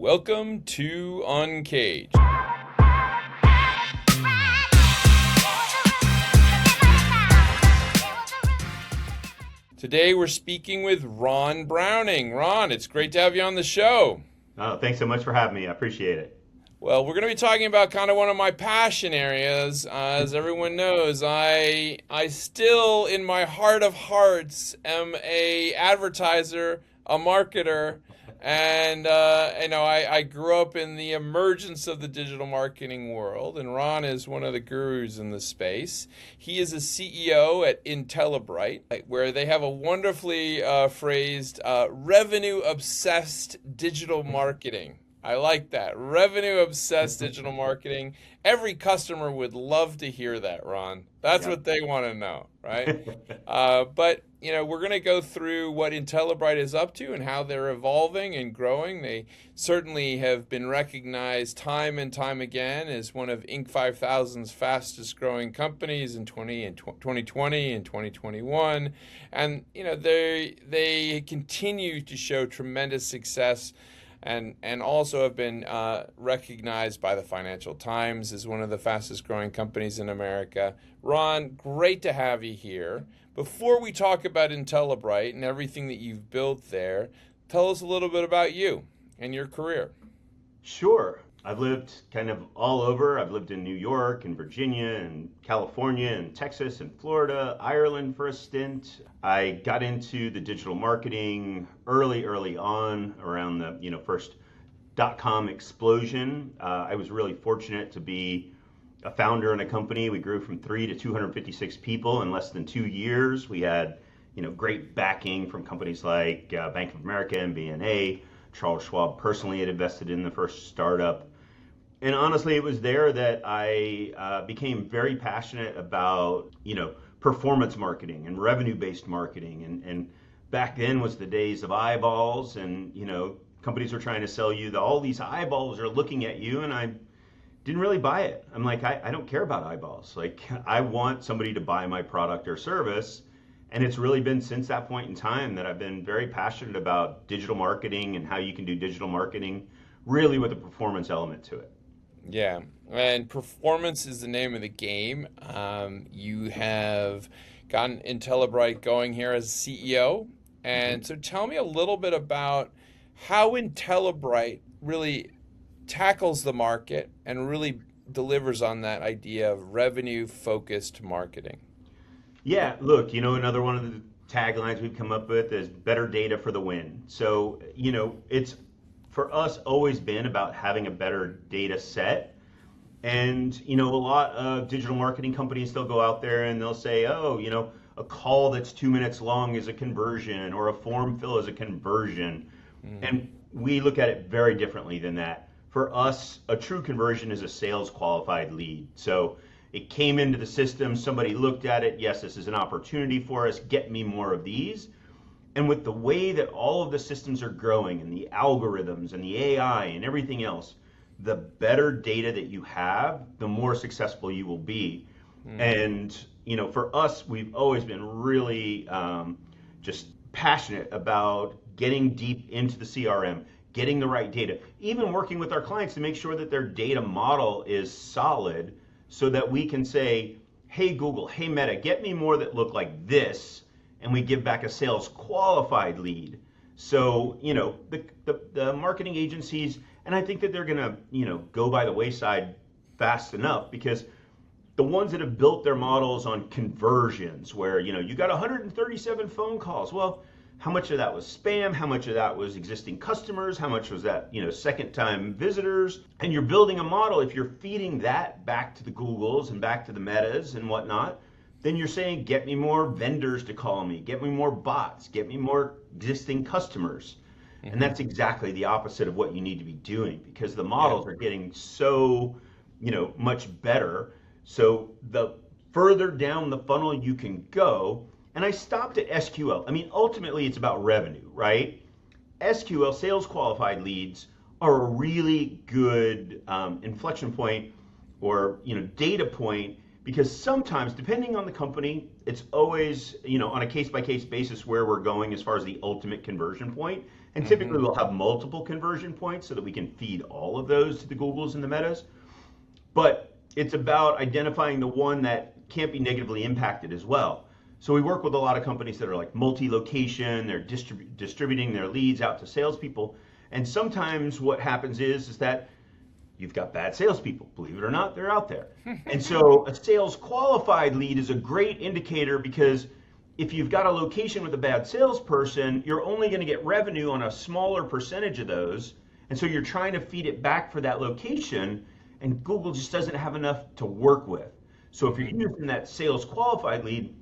Welcome to Uncaged. Today we're speaking with Ron Browning. Ron, it's great to have you on the show. Oh, thanks so much for having me. I appreciate it. Well, we're going to be talking about kind of one of my passion areas. As everyone knows, I still, in my heart of hearts, am a advertiser, a marketer, and I grew up in the emergence of the digital marketing world. And Ron is one of the gurus in the space. He is a CEO at Intellibrite, where they have a wonderfully phrased revenue obsessed digital marketing. I like that. Revenue obsessed digital marketing. Every customer would love to hear that, Ron. That's Yep. what they want to know, right? But we're going to go through what Intellibrite is up to and how they're evolving and growing. They certainly have been recognized time and time again as one of Inc. 5000's fastest growing companies in 2020 and 2021. And they continue to show tremendous success and also have been recognized by the Financial Times as one of the fastest growing companies in America. Ron, great to have you here. Before we talk about Intellibrite and everything that you've built there, tell us a little bit about you and your career. Sure. I've lived kind of all over. I've lived in New York and Virginia and California and Texas and Florida, Ireland for a stint. I got into the digital marketing early on around the first dot-com explosion. I was really fortunate to be a founder in a company. We grew from 3 to 256 people in less than 2 years. We had great backing from companies like Bank of America and BNA. Charles Schwab personally had invested in the first startup. And honestly, it was there that I became very passionate about, performance marketing and revenue-based marketing. And back then was the days of eyeballs, and, companies were trying to sell you that all these eyeballs are looking at you, and I didn't really buy it. I'm like, I don't care about eyeballs. Like, I want somebody to buy my product or service. And it's really been since that point in time that I've been very passionate about digital marketing and how you can do digital marketing really with a performance element to it. Yeah, and performance is the name of the game. You have gotten Intellibrite going here as CEO. Mhm. And so tell me a little bit about how Intellibrite really tackles the market and really delivers on that idea of revenue focused marketing. Yeah, look, another one of the taglines we've come up with is better data for the win. So, it's for us always been about having a better data set. And, a lot of digital marketing companies, they'll go out there and they'll say, oh, a call that's 2 minutes long is a conversion or a form fill is a conversion. Mm. And we look at it very differently than that. For us, a true conversion is a sales qualified lead. So it came into the system, somebody looked at it, yes, this is an opportunity for us, get me more of these. And with the way that all of the systems are growing and the algorithms and the AI and everything else, the better data that you have, the more successful you will be. Mm. And, for us, we've always been really just passionate about getting deep into the CRM, getting the right data, even working with our clients to make sure that their data model is solid so that we can say, hey, Google, hey, Meta, get me more that look like this. And we give back a sales qualified lead. So, the marketing agencies, and I think that they're going to, go by the wayside fast enough because the ones that have built their models on conversions where, you got 137 phone calls. Well, how much of that was spam? How much of that was existing customers? How much was that, second time visitors? And you're building a model. If you're feeding that back to the Googles and back to the Metas and whatnot, then you're saying, get me more vendors to call me, get me more bots, get me more existing customers. And Hmm. that's exactly the opposite of what you need to be doing because the Yeah. models are getting so, much better. So the further down the funnel you can go, and I stopped at SQL. I mean, ultimately it's about revenue, right? SQL, sales qualified leads, are a really good inflection point or data point because sometimes, depending on the company, it's always on a case by case basis where we're going as far as the ultimate conversion point. And typically Mm-hmm. we'll have multiple conversion points so that we can feed all of those to the Googles and the Metas. But it's about identifying the one that can't be negatively impacted as well. So we work with a lot of companies that are like multi-location, they're distributing their leads out to salespeople. And sometimes what happens is that you've got bad salespeople. Believe it or not, they're out there. And so a sales qualified lead is a great indicator, because if you've got a location with a bad salesperson, you're only going to get revenue on a smaller percentage of those. And so you're trying to feed it back for that location, and Google just doesn't have enough to work with. So if you're Mm-hmm. using that sales qualified lead,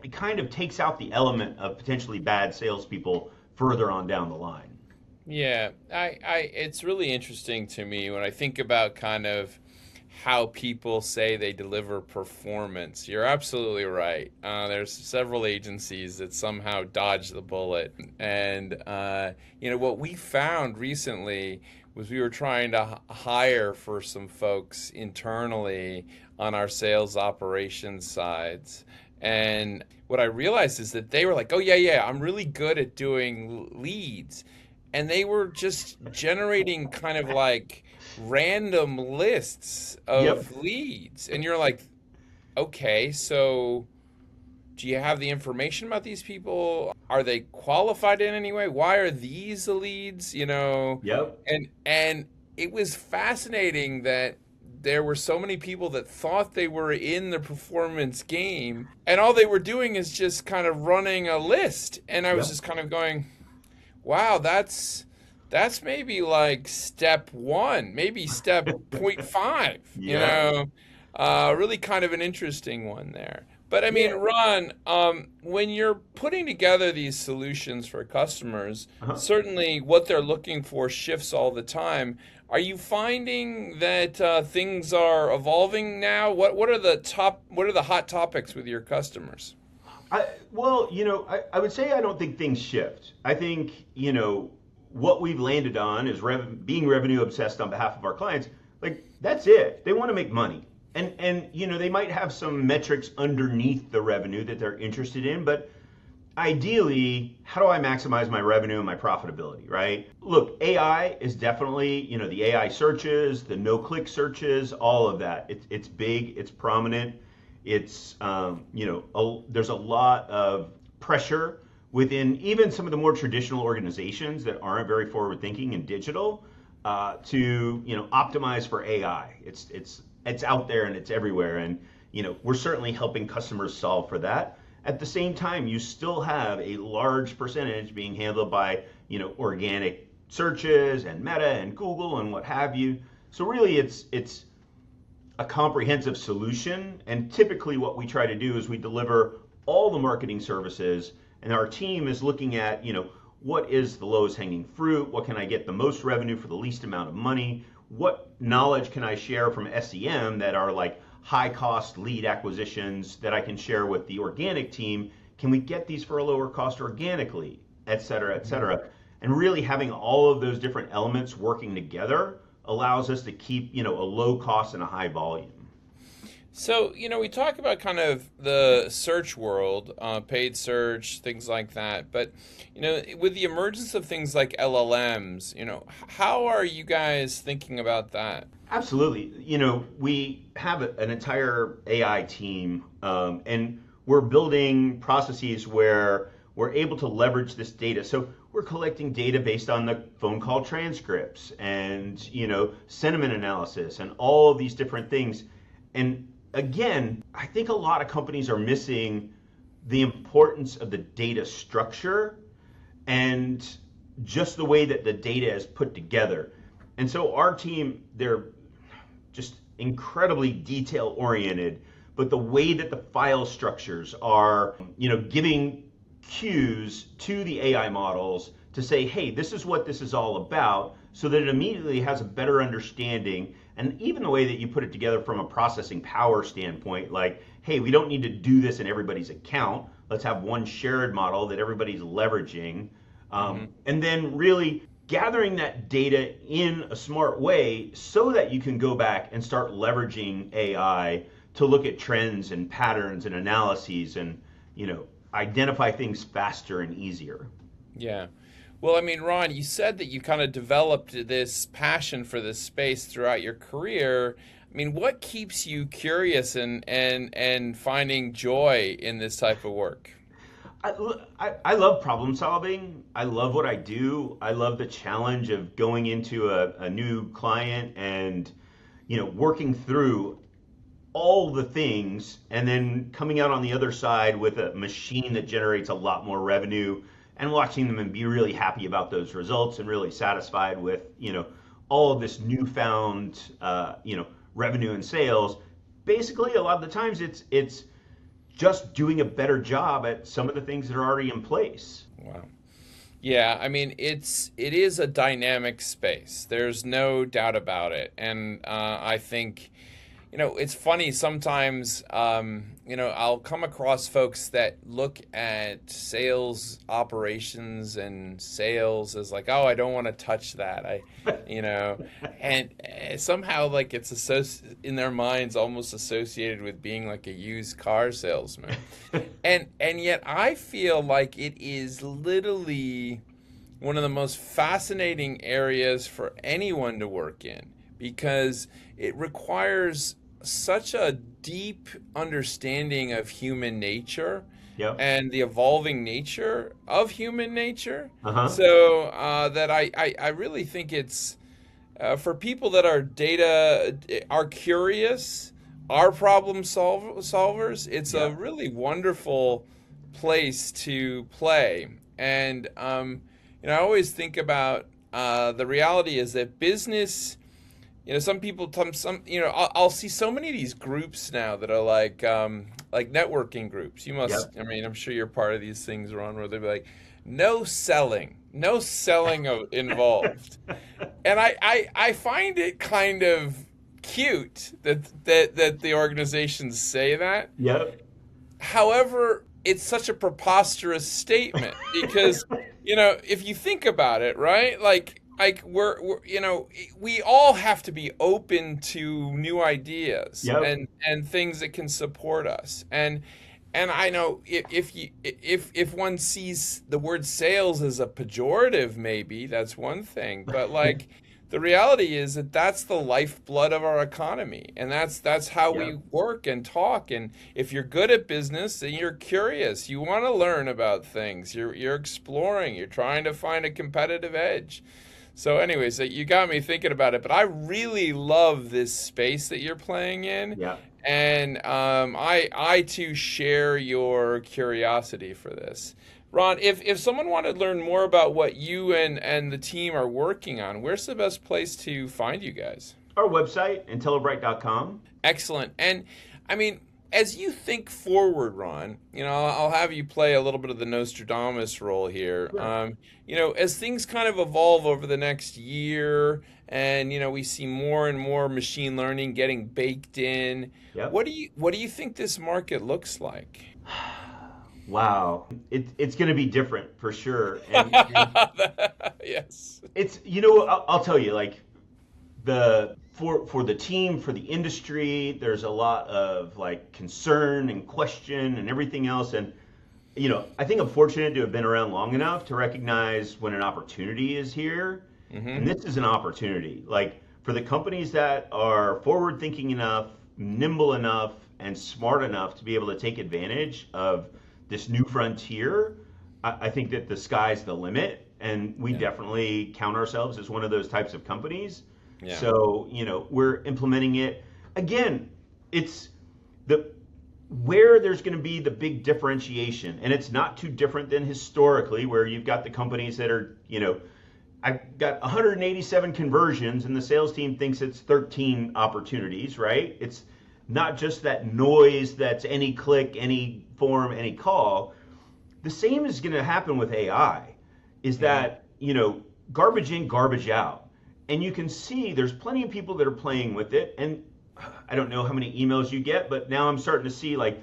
it kind of takes out the element of potentially bad salespeople further on down the line. Yeah, it's really interesting to me when I think about kind of how people say they deliver performance. You're absolutely right. There's several agencies that somehow dodge the bullet, and what we found recently was we were trying to hire for some folks internally on our sales operations sides. And what I realized is that they were like, "Oh yeah, yeah, I'm really good at doing leads," and they were just generating kind of like random lists Yep. of leads. And you're like, okay, so do you have the information about these people? Are they qualified in any way? Why are these the leads? Yep. And it was fascinating that there were so many people that thought they were in the performance game, and all they were doing is just kind of running a list. And I was Yep. just kind of going, wow, that's maybe like step one, maybe step point five, Yeah. really kind of an interesting one there. But I mean, Yeah. Ron, when you're putting together these solutions for customers, Uh-huh. certainly what they're looking for shifts all the time. Are you finding that things are evolving now? What are the hot topics with your customers? Well, I would say I don't think things shift. I think, what we've landed on is being revenue obsessed on behalf of our clients. Like, that's it. They want to make money. And they might have some metrics underneath the revenue that they're interested in, but ideally, how do I maximize my revenue and my profitability, right? Look, AI is definitely, the AI searches, the no-click searches, all of that. It's big, it's prominent. There's a lot of pressure within even some of the more traditional organizations that aren't very forward-thinking and digital, to optimize for AI. It's out there and it's everywhere, and we're certainly helping customers solve for that. At the same time, you still have a large percentage being handled by organic searches and Meta and Google and what have you. So really, it's a comprehensive solution. And typically, what we try to do is we deliver all the marketing services, and our team is looking at what is the lowest hanging fruit, what can I get the most revenue for the least amount of money, what knowledge can I share from SEM that are like high cost lead acquisitions that I can share with the organic team. Can we get these for a lower cost organically, et cetera, et cetera? And really having all of those different elements working together allows us to keep, a low cost and a high volume. So, we talk about kind of the search world, paid search, things like that. But, with the emergence of things like LLMs, how are you guys thinking about that? Absolutely. We have an entire AI team, and we're building processes where we're able to leverage this data. So we're collecting data based on the phone call transcripts and, sentiment analysis and all of these different things. And again, I think a lot of companies are missing the importance of the data structure and just the way that the data is put together. And so our team, they're just incredibly detail oriented, but the way that the file structures are, giving cues to the AI models to say, hey, this is what this is all about, so that it immediately has a better understanding. And even the way that you put it together from a processing power standpoint, like, hey, we don't need to do this in everybody's account. Let's have one shared model that everybody's leveraging. Hmm. And then really gathering that data in a smart way so that you can go back and start leveraging AI to look at trends and patterns and analyses and, identify things faster and easier. Yeah. Well, I mean, Ron, you said that you kind of developed this passion for this space throughout your career. I mean, what keeps you curious and finding joy in this type of work? I love problem solving. I love what I do. I love the challenge of going into a new client and, working through all the things and then coming out on the other side with a machine that generates a lot more revenue and watching them and be really happy about those results and really satisfied with, all of this newfound, revenue and sales. Basically, a lot of the times it's just doing a better job at some of the things that are already in place. Wow. Yeah, I mean, it is a dynamic space. There's no doubt about it. And I think, it's funny sometimes, I'll come across folks that look at sales operations and sales as like, oh, I don't want to touch that. And somehow like it's in their minds almost associated with being like a used car salesman. And yet I feel like it is literally one of the most fascinating areas for anyone to work in because it requires such a deep understanding of human nature Yep. and the evolving nature of human nature. Uh-huh. So that I really think it's for people that are curious, are solvers. It's a Yeah. really wonderful place to play. And I always think about the reality is that business. Some people, I'll see so many of these groups now that are like networking groups. You must, Yep. I mean, I'm sure you're part of these things, Ron, where they'll be like, no selling involved. And I find it kind of cute that the organizations say that. Yep. However, it's such a preposterous statement because, if you think about it, right? Like we all have to be open to new ideas Yep. and things that can support us. And I know if one sees the word sales as a pejorative, maybe that's one thing. But like the reality is that that's the lifeblood of our economy, and that's how we Yep. work and talk. And if you're good at business, then you're curious. You want to learn about things. You're exploring. You're trying to find a competitive edge. So, anyways, you got me thinking about it. But I really love this space that you're playing in, Yeah. and I too share your curiosity for this. Ron, if someone wanted to learn more about what you and the team are working on, where's the best place to find you guys? Our website, intellibright.com. Excellent. And I mean, as you think forward, Ron, I'll have you play a little bit of the Nostradamus role here. Sure. As things kind of evolve over the next year, and we see more and more machine learning getting baked in, Yep. what do you think this market looks like? Wow. It's going to be different for sure. And Yes. it's, I'll tell you, like, for the team, for the industry, there's a lot of like concern and question and everything else. And I think I'm fortunate to have been around long enough to recognize when an opportunity is here. And Hmm. this is an opportunity. Like for the companies that are forward thinking enough, nimble enough, and smart enough to be able to take advantage of this new frontier, I think that the sky's the limit. And we Yeah. definitely count ourselves as one of those types of companies. Yeah. So, we're implementing it. Again, it's the where there's going to be the big differentiation, and it's not too different than historically, where you've got the companies that are, I've got 187 conversions, and the sales team thinks it's 13 opportunities, right? It's not just that noise that's any click, any form, any call. The same is going to happen with AI, is Hmm. that, garbage in, garbage out. And you can see there's plenty of people that are playing with it. And I don't know how many emails you get, but now I'm starting to see like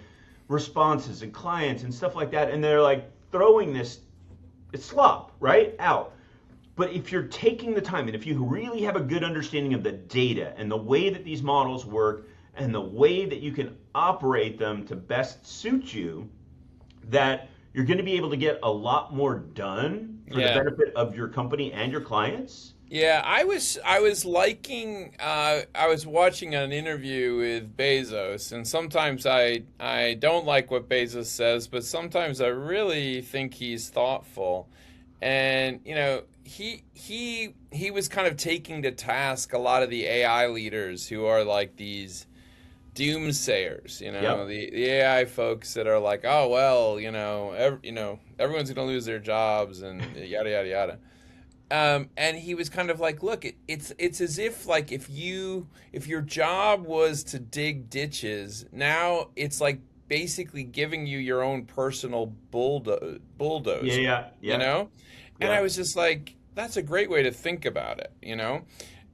responses and clients and stuff like that. And they're like throwing this it's slop, right? Out. But if you're taking the time and if you really have a good understanding of the data and the way that these models work and the way that you can operate them to best suit you, that you're going to be able to get a lot more done for the Yeah. benefit of your company and your clients? Yeah, I was liking I was watching an interview with Bezos, and sometimes I don't like what Bezos says, but sometimes I really think he's thoughtful. And he was kind of taking to task a lot of the AI leaders who are like these doomsayers, Yep. the AI folks that are like, oh well, everyone's going to lose their jobs and yada yada yada. And he was kind of like, look, it's as if like if your job was to dig ditches, now it's like basically giving you your own personal Yeah, bulldozer, yeah, you yeah, know? And I yeah. was just like, that's a great way to think about it.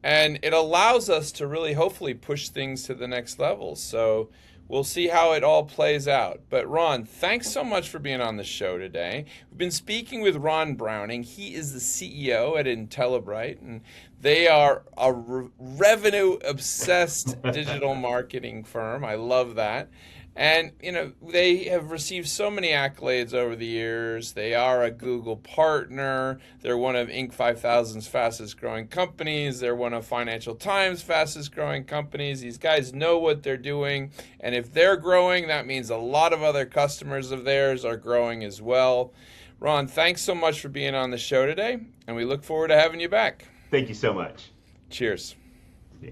And it allows us to really hopefully push things to the next level. So we'll see how it all plays out. But Ron, thanks so much for being on the show today. We've been speaking with Ron Browning. He is the CEO at Intellibright, and they are a revenue obsessed digital marketing firm. I love that. And, they have received so many accolades over the years. They are a Google partner. They're one of Inc. 5000's fastest growing companies. They're one of Financial Times' fastest growing companies. These guys know what they're doing. And if they're growing, that means a lot of other customers of theirs are growing as well. Ron, thanks so much for being on the show today. And we look forward to having you back. Thank you so much. Cheers. Yeah.